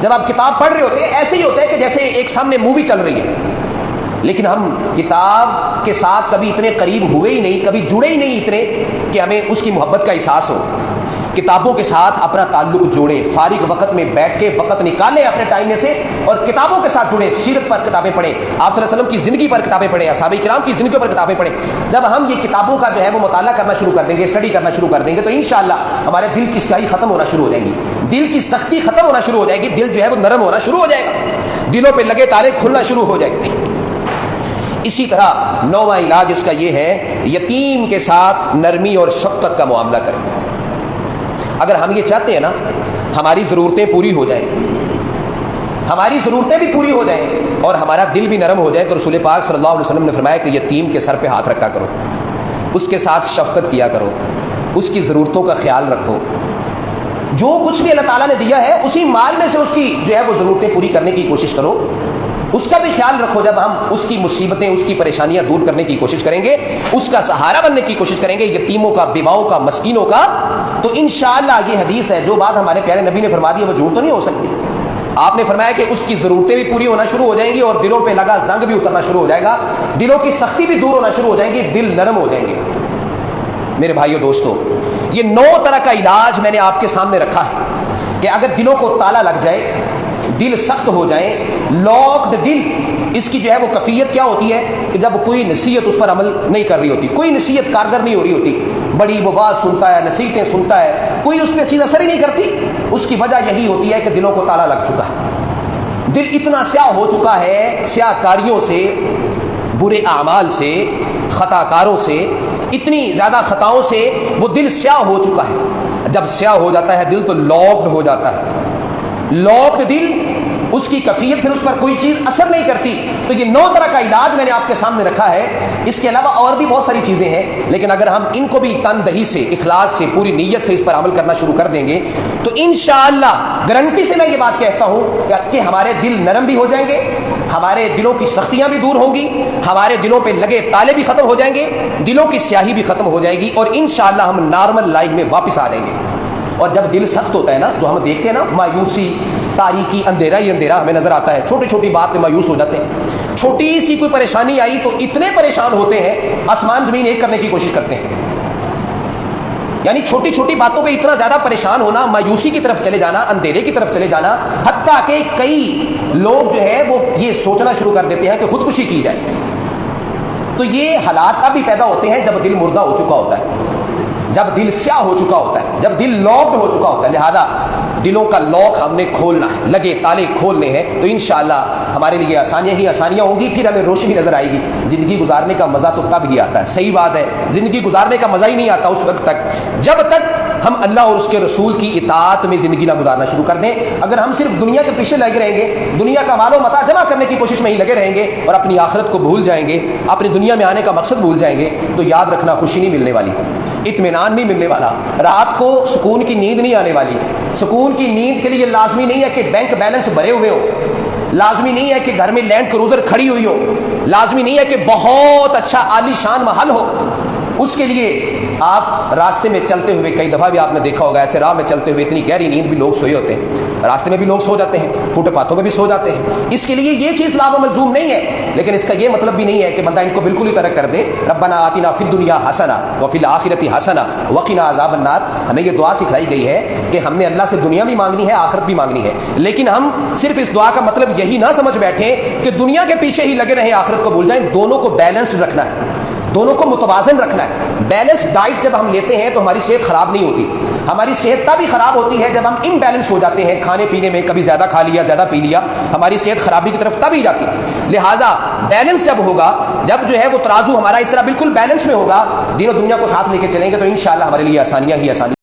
جب آپ کتاب پڑھ رہے ہوتے ہیں ایسے ہی ہوتا ہے کہ جیسے ایک سامنے مووی چل رہی ہے، لیکن ہم کتاب کے ساتھ کبھی اتنے قریب ہوئے ہی نہیں، کبھی جڑے ہی نہیں اتنے کہ ہمیں اس کی محبت کا احساس ہو. کتابوں کے ساتھ اپنا تعلق جوڑیں، فارغ وقت میں بیٹھ کے وقت نکالیں اپنے ٹائم میں سے اور کتابوں کے ساتھ جڑیں. سیرت پر کتابیں پڑھیں، آپ صلی اللہ علیہ وسلم کی زندگی پر کتابیں پڑھیں، اصحابہ کرام کی زندگی پر کتابیں پڑھیں. جب ہم یہ کتابوں کا جو ہے وہ مطالعہ کرنا شروع کر دیں گے، اسٹڈی کرنا شروع کر دیں گے، تو انشاءاللہ ہمارے دل کی سیاہی ختم ہونا شروع ہو جائیں گی، دل کی سختی ختم ہونا شروع ہو جائے گی، دل جو ہے وہ نرم ہونا شروع ہو جائے گا، دلوں پہ لگے تالے کھلنا شروع ہو جائیں گے. اسی طرح 9واں علاج اس کا یہ ہے، یتیم کے ساتھ نرمی اور شفقت کا معاملہ کریں. اگر ہم یہ چاہتے ہیں نا ہماری ضرورتیں پوری ہو جائیں، ہماری ضرورتیں بھی پوری ہو جائیں اور ہمارا دل بھی نرم ہو جائے، تو رسول پاک صلی اللہ علیہ وسلم نے فرمایا کہ یتیم کے سر پہ ہاتھ رکھا کرو، اس کے ساتھ شفقت کیا کرو، اس کی ضرورتوں کا خیال رکھو. جو کچھ بھی اللہ تعالیٰ نے دیا ہے اسی مال میں سے اس کی جو ہے وہ ضرورتیں پوری کرنے کی کوشش کرو، اس کا بھی خیال رکھو. جب ہم اس کی مصیبتیں، اس کی پریشانیاں دور کرنے کی کوشش کریں گے، اس کا سہارا بننے کی کوشش کریں گے، یتیموں کا، بیواؤں کا، مسکینوں کا، تو انشاءاللہ یہ حدیث ہے، جو بات ہمارے پیارے نبی نے فرما دی ہے وہ جھوٹ تو نہیں ہو سکتی. آپ نے فرمایا کہ اس کی ضرورتیں بھی پوری ہونا شروع ہو جائیں گی اور دلوں پہ لگا زنگ بھی اترنا شروع ہو جائے گا، دلوں کی سختی بھی دور ہونا شروع ہو جائیں گی، دل نرم ہو جائیں گے. میرے بھائیو دوستو، یہ 9 طرح کا علاج میں نے آپ کے سامنے رکھا ہے کہ اگر دلوں کو تالا لگ جائے، دل سخت ہو جائے، لاکڈ دل، اس کی جو ہے وہ کیفیت کیا ہوتی ہے کہ جب کوئی نصیحت اس پر عمل نہیں کر رہی ہوتی، کوئی نصیحت کارگر نہیں ہو رہی ہوتی، بڑی بواز سنتا ہے، نصیحتیں سنتا ہے، کوئی اس پہ چیز اثر ہی نہیں کرتی. اس کی وجہ یہی ہوتی ہے کہ دلوں کو تالا لگ چکا ہے، دل اتنا سیاہ ہو چکا ہے، سیاہ کاریوں سے، برے اعمال سے، خطا کاروں سے، اتنی زیادہ خطاؤں سے وہ دل سیاہ ہو چکا ہے. جب سیاہ ہو جاتا ہے دل تو لاکڈ ہو جاتا ہے، لاکڈ دل، اس کی کیفیت پھر اس پر کوئی چیز اثر نہیں کرتی. تو یہ 9 طرح کا علاج میں نے آپ کے سامنے رکھا ہے. اس کے علاوہ اور بھی بہت ساری چیزیں ہیں، لیکن اگر ہم ان کو بھی تندہی سے، اخلاص سے، پوری نیت سے اس پر عمل کرنا شروع کر دیں گے تو انشاءاللہ گارنٹی سے میں یہ بات کہتا ہوں کہ ہمارے دل نرم بھی ہو جائیں گے، ہمارے دلوں کی سختیاں بھی دور ہوں گی، ہمارے دلوں پہ لگے تالے بھی ختم ہو جائیں گے، دلوں کی سیاہی بھی ختم ہو جائے گی اور انشاءاللہ ہم نارمل لائف میں واپس آ جائیں گے. اور جب دل سخت ہوتا ہے نا، جو ہم دیکھتے ہیں نا، مایوسی، تاریکی، اندھیرا ہی اندھیرا ہمیں نظر آتا ہے، چھوٹی چھوٹی بات پہ مایوس ہو جاتے ہیں، چھوٹی سی کوئی پریشانی آئی تو اتنے پریشان ہوتے ہیں آسمان زمین ایک کرنے کی کوشش کرتے ہیں. یعنی چھوٹی چھوٹی باتوں پہ اتنا زیادہ پریشان ہونا، مایوسی کی طرف چلے جانا، اندھیرے کی طرف چلے جانا، حتیٰ کہ کئی لوگ جو ہے وہ یہ سوچنا شروع کر دیتے ہیں کہ خودکشی کی جائے. تو یہ حالات تب بھی پیدا ہوتے ہیں جب دل مردہ ہو چکا ہوتا ہے، جب دل سیاہ ہو چکا ہوتا ہے، جب دل لاکڈ ہو چکا ہوتا ہے. لہذا دلوں کا لاک ہم نے کھولنا ہے، لگے تالے کھولنے ہیں، تو انشاءاللہ ہمارے لیے آسانیاں ہی آسانیاں ہوں گی، پھر ہمیں روشنی نظر آئے گی. زندگی گزارنے کا مزہ تو تب ہی آتا ہے، صحیح بات ہے، زندگی گزارنے کا مزہ ہی نہیں آتا اس وقت تک جب تک ہم اللہ اور اس کے رسول کی اطاعت میں زندگی نہ گزارنا شروع کر دیں. اگر ہم صرف دنیا کے پیچھے لگے رہیں گے، دنیا کا مال و متاع جمع کرنے کی کوشش میں ہی لگے رہیں گے اور اپنی آخرت کو بھول جائیں گے، اپنی دنیا میں آنے کا مقصد بھول جائیں گے، تو یاد رکھنا خوشی نہیں ملنے والی، اطمینان نہیں ملنے والا، رات کو سکون کی نیند نہیں آنے والی. سکون کی نیند کے لیے لازمی نہیں ہے کہ بینک بیلنس بھرے ہوئے ہو، لازمی نہیں ہے کہ گھر میں لینڈ کروزر کھڑی ہوئی ہو، لازمی نہیں ہے کہ بہت اچھا عالی شان محل ہو. اس کے لیے آپ راستے میں چلتے ہوئے، کئی دفعہ بھی آپ نے دیکھا ہوگا، ایسے راہ میں چلتے ہوئے اتنی گہری نیند بھی لوگ سوئے ہوتے ہیں، راستے میں بھی لوگ سو جاتے ہیں، فٹ پاتھوں میں بھی سو جاتے ہیں. اس کے لیے یہ چیز لازم ملزوم نہیں ہے، لیکن اس کا یہ مطلب بھی نہیں ہے کہ بندہ ان کو بالکل ہی ترک کر دے. ربنا آتنا فی الدنیا حسنہ وفی الآخرۃ حسنہ وقنا عذاب النار. ہمیں یہ دعا سکھلائی گئی ہے کہ ہم نے اللہ سے دنیا بھی مانگنی ہے، آخرت بھی مانگنی ہے، لیکن ہم صرف اس دعا کا مطلب یہی نہ سمجھ بیٹھیں کہ دنیا کے پیچھے ہی لگے رہیں، آخرت کو بھول جائیں. دونوں کو بیلنسڈ رکھنا ہے، دونوں کو متوازن رکھنا ہے. بیلنس ڈائٹ جب ہم لیتے ہیں تو ہماری صحت خراب نہیں ہوتی. ہماری صحت تب ہی خراب ہوتی ہے جب ہم امبیلنس ہو جاتے ہیں کھانے پینے میں، کبھی زیادہ کھا لیا، زیادہ پی لیا، ہماری صحت خرابی کی طرف تب ہی جاتی. لہٰذا بیلنس جب ہوگا، جب جو ہے وہ ترازو ہمارا اس طرح بالکل بیلنس میں ہوگا، دین و دنیا کو ساتھ لے کے چلیں گے، تو انشاءاللہ ہمارے لیے آسانیاں ہی آسانیاں